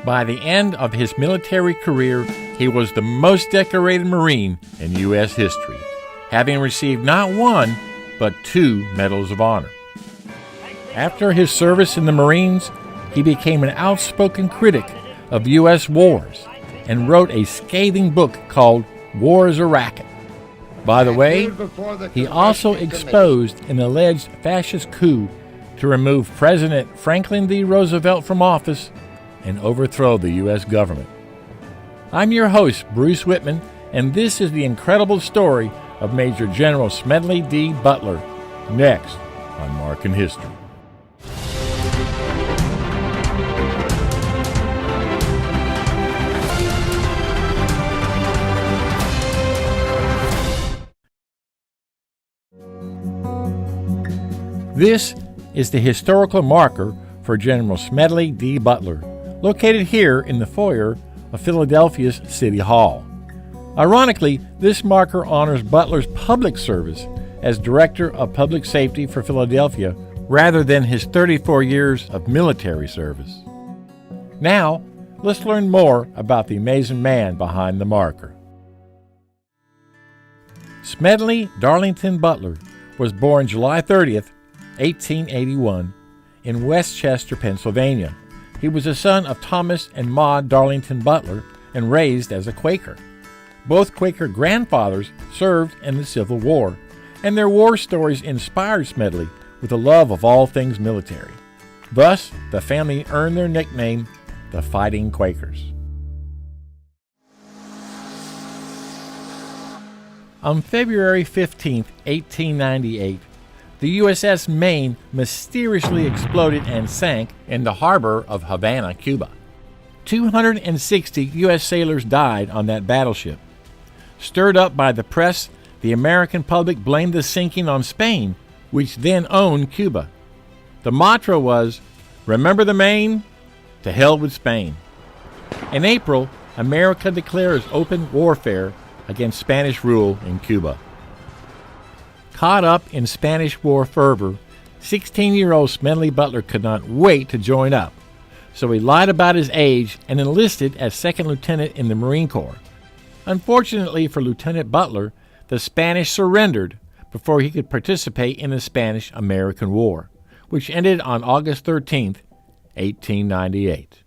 By the end of his military career, he was the most decorated Marine in U.S. history, having received not one, but 2 Medals of Honor. After his service in the Marines, he became an outspoken critic of U.S. wars and wrote a scathing book called War is a Racket. By the way, he also exposed an alleged fascist coup to remove President Franklin D. Roosevelt from office and overthrow the U.S. government. I'm your host, Bruce Whitman, and this is the incredible story of Major General Smedley D. Butler, next on Mark in History. This is the historical marker for General Smedley D. Butler, located here in the foyer of Philadelphia's City Hall. Ironically, this marker honors Butler's public service as Director of Public Safety for Philadelphia rather than his 34 years of military service. Now, let's learn more about the amazing man behind the marker. Smedley Darlington Butler was born July 30th, 1881, in Westchester, Pennsylvania. He was the son of Thomas and Maud Darlington Butler and raised as a Quaker. Both Quaker grandfathers served in the Civil War, and their war stories inspired Smedley with a love of all things military. Thus, the family earned their nickname, the Fighting Quakers. On February 15, 1898, the USS Maine mysteriously exploded and sank in the harbor of Havana, Cuba. 260 U.S. sailors died on that battleship. Stirred up by the press, the American public blamed the sinking on Spain, which then owned Cuba. The mantra was, "Remember the Maine? To hell with Spain." In April, America declares open warfare against Spanish rule in Cuba. Caught up in Spanish war fervor, 16-year-old Smedley Butler could not wait to join up, so he lied about his age and enlisted as second lieutenant in the Marine Corps. Unfortunately for Lieutenant Butler, the Spanish surrendered before he could participate in the Spanish-American War, which ended on August 13, 1898.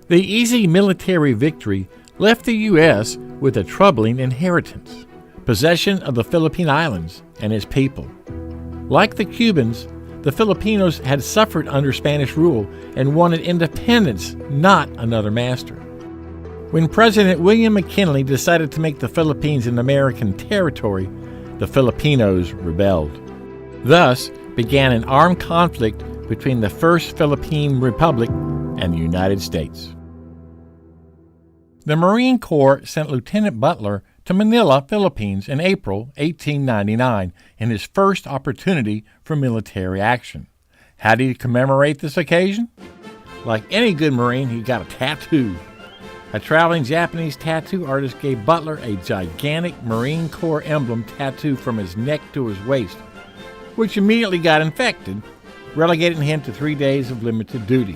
The easy military victory left the U.S. with a troubling inheritance: possession of the Philippine Islands and its people. Like the Cubans, the Filipinos had suffered under Spanish rule and wanted independence, not another master. When President William McKinley decided to make the Philippines an American territory, the Filipinos rebelled. Thus began an armed conflict between the First Philippine Republic and the United States. The Marine Corps sent Lieutenant Butler to Manila, Philippines in April 1899 in his first opportunity for military action. How did he commemorate this occasion? Like any good Marine, he got a tattoo. A traveling Japanese tattoo artist gave Butler a gigantic Marine Corps emblem tattoo from his neck to his waist, which immediately got infected, relegating him to 3 days of limited duty.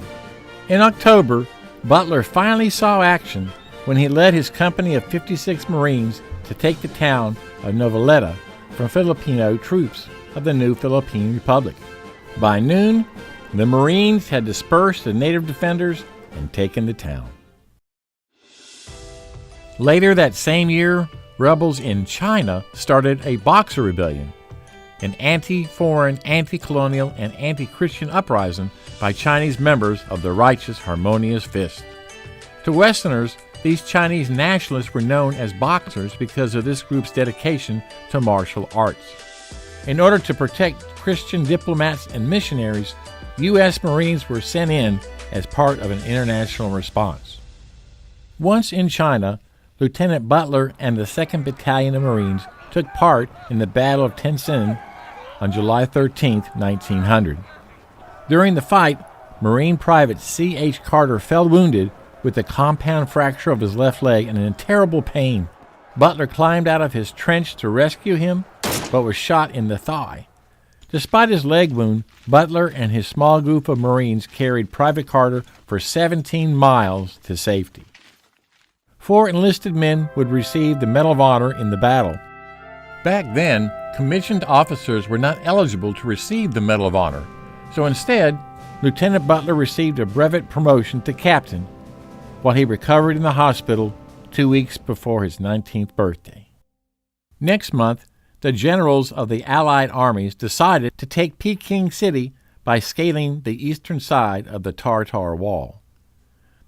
In October, Butler finally saw action when he led his company of 56 Marines to take the town of Noveleta from Filipino troops of the new Philippine Republic. By noon, the Marines had dispersed the native defenders and taken the town. Later that same year, rebels in China started a Boxer Rebellion, an anti-foreign, anti-colonial, and anti-Christian uprising by Chinese members of the Righteous Harmonious Fist. To Westerners, these Chinese nationalists were known as Boxers because of this group's dedication to martial arts. In order to protect Christian diplomats and missionaries, U.S. Marines were sent in as part of an international response. Once in China, Lieutenant Butler and the 2nd Battalion of Marines took part in the Battle of Tientsin on July 13, 1900. During the fight, Marine Private C.H. Carter fell wounded with a compound fracture of his left leg and in terrible pain. Butler climbed out of his trench to rescue him, but was shot in the thigh. Despite his leg wound, Butler and his small group of Marines carried Private Carter for 17 miles to safety. 4 enlisted men would receive the Medal of Honor in the battle. Back then, commissioned officers were not eligible to receive the Medal of Honor, so instead, Lieutenant Butler received a brevet promotion to captain while he recovered in the hospital 2 weeks before his 19th birthday. Next month, the generals of the Allied armies decided to take Peking City by scaling the eastern side of the Tartar Wall.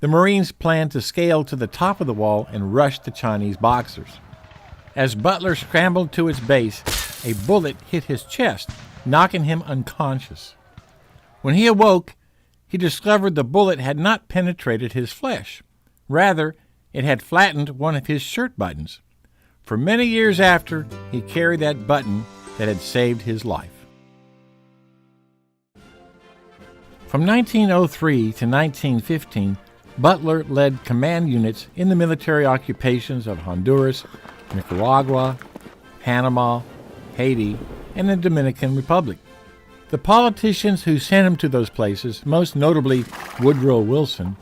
The Marines planned to scale to the top of the wall and rush the Chinese boxers. As Butler scrambled to its base, a bullet hit his chest, knocking him unconscious. When he awoke, he discovered the bullet had not penetrated his flesh. Rather, it had flattened one of his shirt buttons. For many years after, he carried that button that had saved his life. From 1903 to 1915, Butler led command units in the military occupations of Honduras, Nicaragua, Panama, Haiti, and the Dominican Republic. The politicians who sent him to those places, most notably Woodrow Wilson,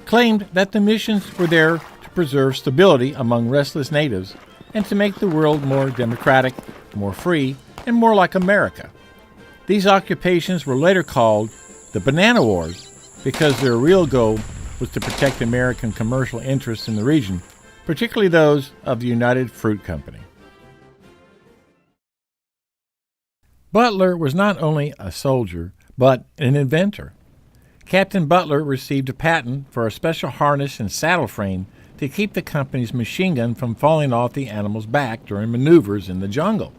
claimed that the missions were there to preserve stability among restless natives and to make the world more democratic, more free, and more like America. These occupations were later called the Banana Wars because their real goal was to protect American commercial interests in the region, particularly those of the United Fruit Company. Butler was not only a soldier, but an inventor. Captain Butler received a patent for a special harness and saddle frame to keep the company's machine gun from falling off the animal's back during maneuvers in the jungle.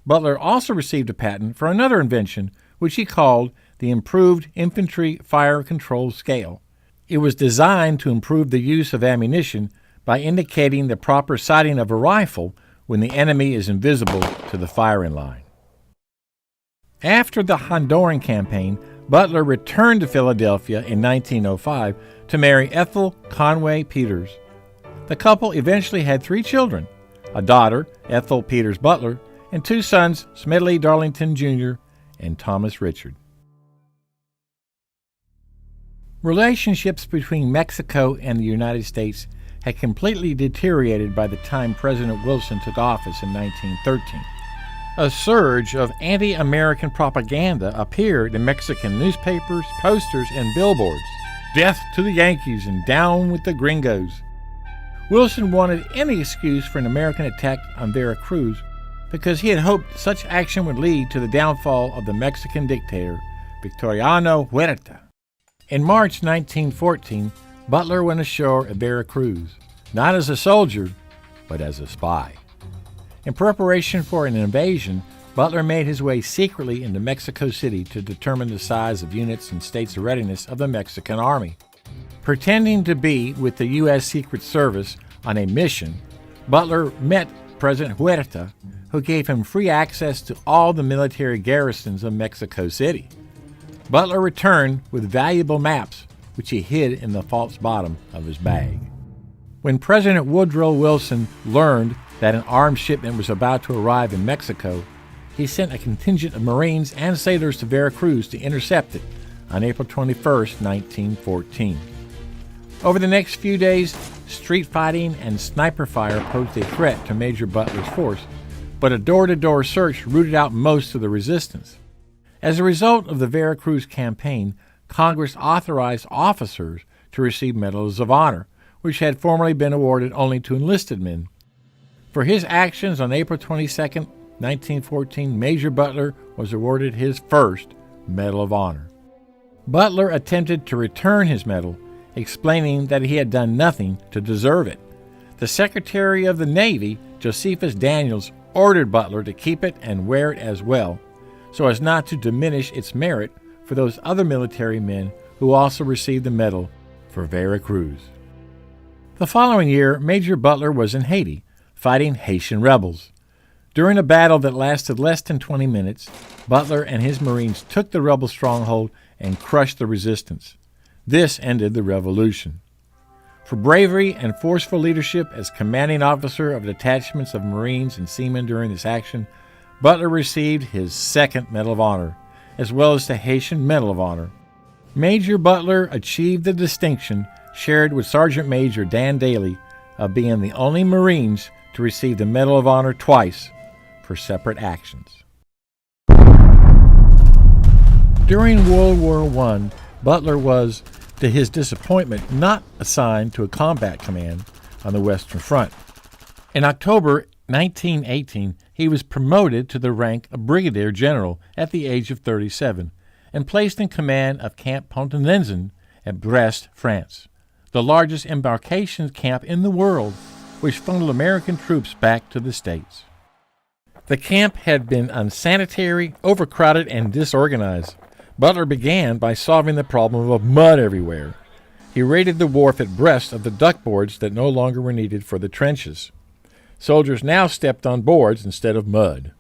Butler also received a patent for another invention, which he called the Improved Infantry Fire Control Scale. It was designed to improve the use of ammunition by indicating the proper sighting of a rifle when the enemy is invisible to the firing line. After the Honduran campaign, Butler returned to Philadelphia in 1905 to marry Ethel Conway Peters. The couple eventually had 3 children, a daughter, Ethel Peters Butler, and 2 sons, Smedley Darlington Jr. and Thomas Richard. Relationships between Mexico and the United States had completely deteriorated by the time President Wilson took office in 1913. A surge of anti-American propaganda appeared in Mexican newspapers, posters, and billboards. Death to the Yankees and down with the gringos. Wilson wanted any excuse for an American attack on Veracruz because he had hoped such action would lead to the downfall of the Mexican dictator, Victoriano Huerta. In March 1914, Butler went ashore at Veracruz, not as a soldier, but as a spy. In preparation for an invasion, Butler made his way secretly into Mexico City to determine the size of units and states of readiness of the Mexican Army. Pretending to be with the U.S. Secret Service on a mission, Butler met President Huerta, who gave him free access to all the military garrisons of Mexico City. Butler returned with valuable maps, which he hid in the false bottom of his bag. When President Woodrow Wilson learned that an armed shipment was about to arrive in Mexico, he sent a contingent of Marines and sailors to Veracruz to intercept it on April 21, 1914. Over the next few days, street fighting and sniper fire posed a threat to Major Butler's force, but a door-to-door search rooted out most of the resistance. As a result of the Veracruz campaign, Congress authorized officers to receive Medals of Honor, which had formerly been awarded only to enlisted men. For his actions on April 22, 1914, Major Butler was awarded his first Medal of Honor. Butler attempted to return his medal, explaining that he had done nothing to deserve it. The Secretary of the Navy, Josephus Daniels, ordered Butler to keep it and wear it as well, so as not to diminish its merit for those other military men who also received the medal for Veracruz. The following year, Major Butler was in Haiti, fighting Haitian rebels. During a battle that lasted less than 20 minutes, Butler and his Marines took the rebel stronghold and crushed the resistance. This ended the revolution. For bravery and forceful leadership as commanding officer of detachments of Marines and seamen during this action, Butler received his second Medal of Honor, as well as the Haitian Medal of Honor. Major Butler achieved the distinction shared with Sergeant Major Dan Daly of being the only Marines to receive the Medal of Honor twice for separate actions. During World War I, Butler was, to his disappointment, not assigned to a combat command on the Western Front. In October 1918, he was promoted to the rank of Brigadier General at the age of 37 and placed in command of Camp Pontenenzen at Brest, France, the largest embarkation camp in the world, which funneled American troops back to the States. The camp had been unsanitary, overcrowded, and disorganized. Butler began by solving the problem of mud everywhere. He raided the wharf at Brest of the duckboards that no longer were needed for the trenches. Soldiers now stepped on boards instead of mud.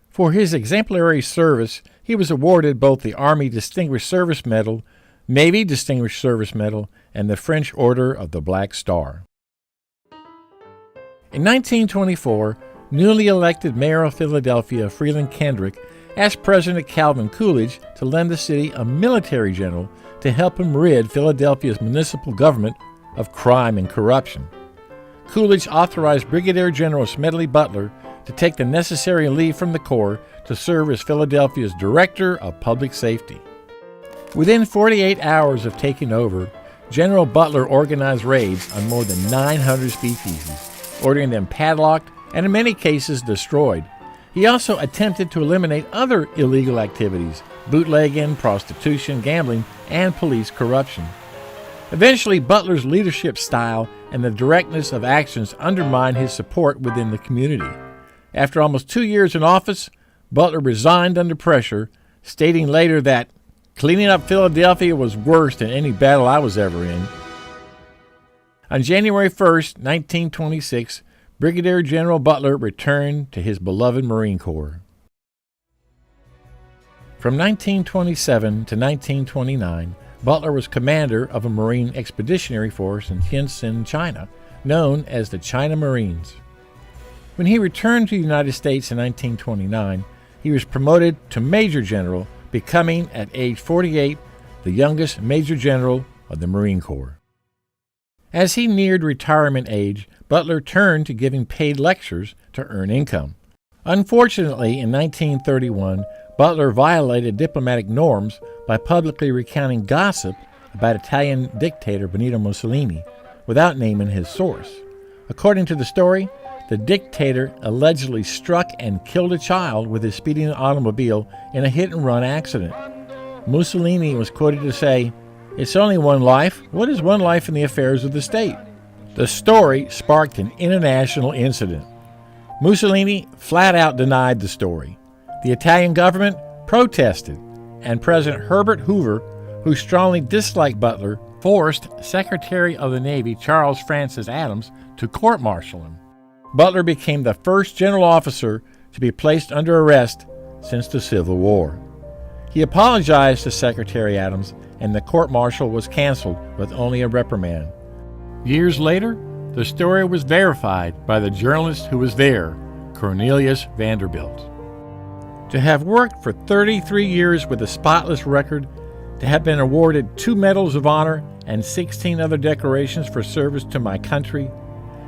For his exemplary service, he was awarded both the Army Distinguished Service Medal, Navy Distinguished Service Medal, and the French Order of the Black Star. In 1924, newly elected Mayor of Philadelphia, Freeland Kendrick, asked President Calvin Coolidge to lend the city a military general to help him rid Philadelphia's municipal government of crime and corruption. Coolidge authorized Brigadier General Smedley Butler to take the necessary leave from the Corps to serve as Philadelphia's Director of Public Safety. Within 48 hours of taking over, General Butler organized raids on more than 900 speakeasies, ordering them padlocked and in many cases destroyed. He also attempted to eliminate other illegal activities, bootlegging, prostitution, gambling, and police corruption. Eventually, Butler's leadership style and the directness of actions undermined his support within the community. After almost 2 years in office, Butler resigned under pressure, stating later that cleaning up Philadelphia was worse than any battle I was ever in. On January 1st, 1926, Brigadier General Butler returned to his beloved Marine Corps. From 1927 to 1929, Butler was commander of a Marine expeditionary force in Tientsin, China, known as the China Marines. When he returned to the United States in 1929, he was promoted to Major General, becoming, at age 48, the youngest Major General of the Marine Corps. As he neared retirement age, Butler turned to giving paid lectures to earn income. Unfortunately, in 1931, Butler violated diplomatic norms by publicly recounting gossip about Italian dictator Benito Mussolini without naming his source. According to the story, the dictator allegedly struck and killed a child with his speeding automobile in a hit-and-run accident. Mussolini was quoted to say, "It's only one life. What is one life in the affairs of the state?" The story sparked an international incident. Mussolini flat out denied the story. The Italian government protested, and President Herbert Hoover, who strongly disliked Butler, forced Secretary of the Navy Charles Francis Adams to court-martial him. Butler became the first general officer to be placed under arrest since the Civil War. He apologized to Secretary Adams, and the court-martial was canceled with only a reprimand. Years later, the story was verified by the journalist who was there, Cornelius Vanderbilt. To have worked for 33 years with a spotless record, to have been awarded 2 Medals of Honor and 16 other decorations for service to my country,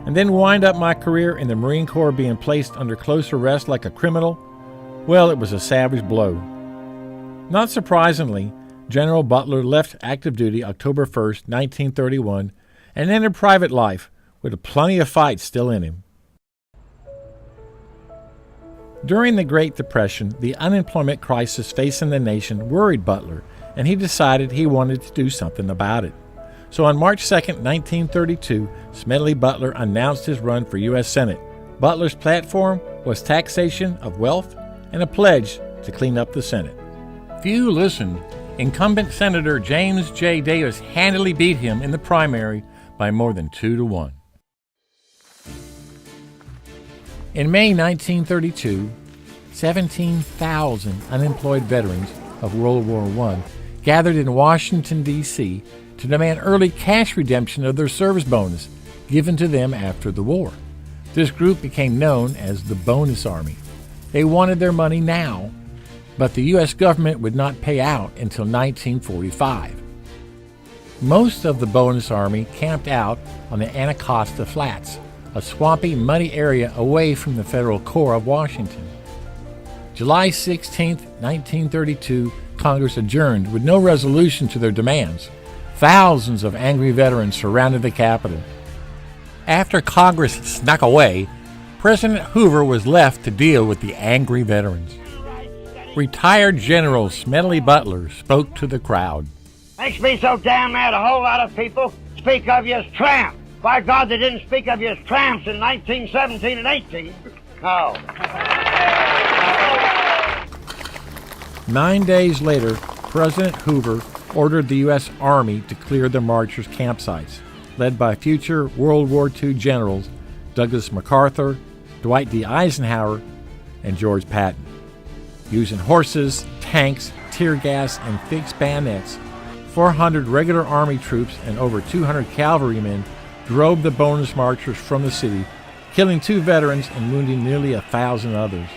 and then wind up my career in the Marine Corps being placed under close arrest like a criminal, well, it was a savage blow. Not surprisingly, General Butler left active duty October 1st, 1931, and entered private life with plenty of fight still in him. During the Great Depression, the unemployment crisis facing the nation worried Butler, and he decided he wanted to do something about it. So on March 2nd, 1932, Smedley Butler announced his run for U.S. Senate. Butler's platform was taxation of wealth and a pledge to clean up the Senate. Few listened. Incumbent Senator James J. Davis handily beat him in the primary by more than 2-1. In May 1932, 17,000 unemployed veterans of World War I gathered in Washington, D.C. to demand early cash redemption of their service bonus given to them after the war. This group became known as the Bonus Army. They wanted their money now, but the U.S. government would not pay out until 1945. Most of the bonus army camped out on the Anacostia Flats, a swampy, muddy area away from the federal core of Washington. July 16, 1932, Congress adjourned with no resolution to their demands. Thousands of angry veterans surrounded the Capitol. After Congress snuck away, President Hoover was left to deal with the angry veterans. Retired General Smedley Butler spoke to the crowd. Makes me so damn mad a whole lot of people speak of you as tramps. By God, they didn't speak of you as tramps in 1917 and 18. No. 9 days later, President Hoover ordered the U.S. Army to clear the marchers' campsites, led by future World War II generals Douglas MacArthur, Dwight D. Eisenhower, and George Patton. Using horses, tanks, tear gas, and fixed bayonets, 400 regular Army troops and over 200 cavalrymen drove the bonus marchers from the city, killing 2 veterans and wounding nearly 1,000 others.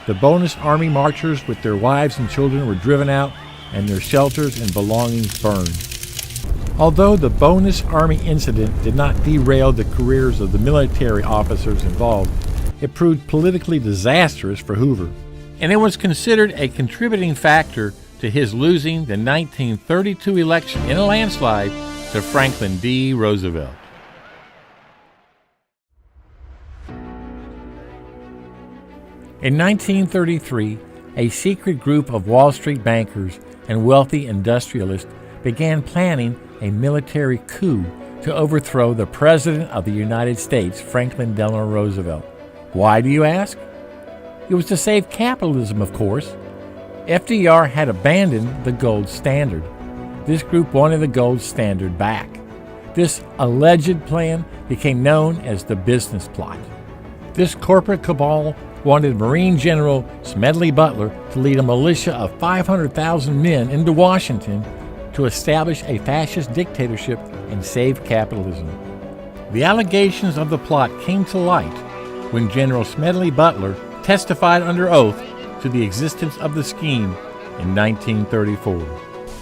The bonus Army marchers with their wives and children were driven out and their shelters and belongings burned. Although the bonus Army incident did not derail the careers of the military officers involved, it proved politically disastrous for Hoover, and it was considered a contributing factor to his losing the 1932 election in a landslide to Franklin D. Roosevelt. In 1933, a secret group of Wall Street bankers and wealthy industrialists began planning a military coup to overthrow the President of the United States, Franklin Delano Roosevelt. Why, do you ask? It was to save capitalism, of course. FDR had abandoned the gold standard. This group wanted the gold standard back. This alleged plan became known as the business plot. This corporate cabal wanted Marine General Smedley Butler to lead a militia of 500,000 men into Washington to establish a fascist dictatorship and save capitalism. The allegations of the plot came to light when General Smedley Butler testified under oath to the existence of the scheme in 1934.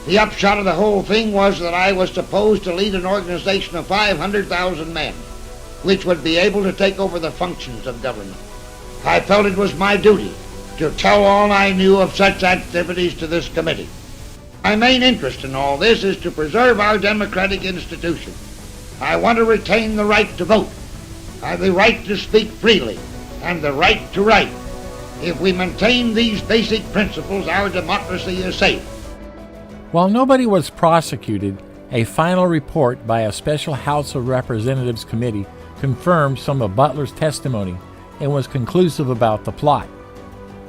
The upshot of the whole thing was that I was supposed to lead an organization of 500,000 men, which would be able to take over the functions of government. I felt it was my duty to tell all I knew of such activities to this committee. My main interest in all this is to preserve our democratic institution. I want to retain the right to vote, the right to speak freely, and the right to write. If we maintain these basic principles, our democracy is safe. While nobody was prosecuted, a final report by a special House of Representatives committee confirmed some of Butler's testimony and was conclusive about the plot.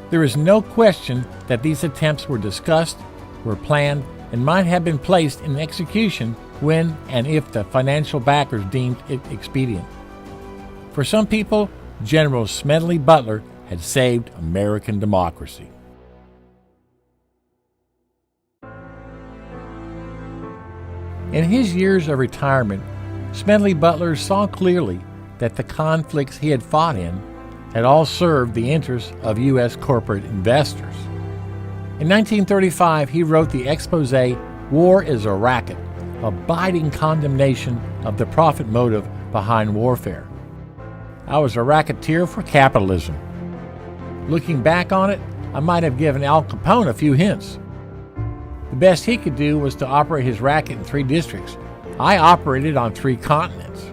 There is no question that these attempts were discussed, were planned, and might have been placed in execution when and if the financial backers deemed it expedient. For some people, General Smedley Butler had saved American democracy. In his years of retirement, Smedley Butler saw clearly that the conflicts he had fought in had all served the interests of U.S. corporate investors. In 1935, he wrote the expose, "War is a Racket," a biting condemnation of the profit motive behind warfare. I was a racketeer for capitalism. Looking back on it, I might have given Al Capone a few hints. The best he could do was to operate his racket in 3 districts. I operated on 3 continents.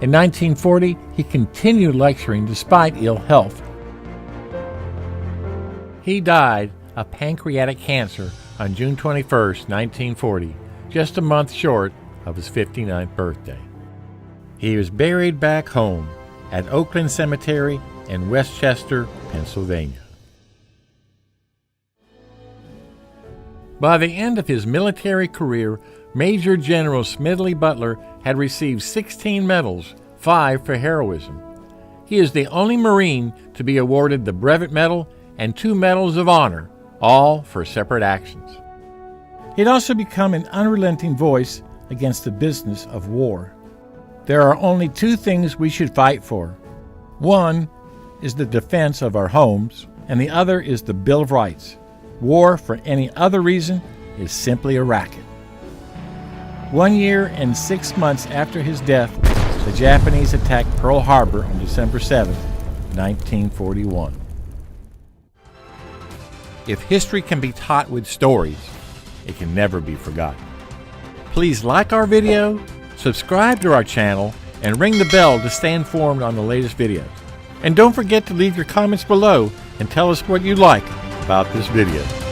In 1940, he continued lecturing despite ill health. He died of pancreatic cancer on June 21, 1940, just a month short of his 59th birthday. He was buried back home at Oakland Cemetery in Westchester, Pennsylvania. By the end of his military career, Major General Smedley Butler had received 16 medals, 5 for heroism. He is the only Marine to be awarded the Brevet Medal and 2 Medals of Honor, all for separate actions. He had also become an unrelenting voice against the business of war. There are only 2 things we should fight for. 1, is the defense of our homes, and the other is the Bill of Rights. War for any other reason is simply a racket. 1 year and 6 months after his death, the Japanese attacked Pearl Harbor on December 7, 1941. If history can be taught with stories, it can never be forgotten. Please like our video, subscribe to our channel, and ring the bell to stay informed on the latest videos. And don't forget to leave your comments below and tell us what you like about this video.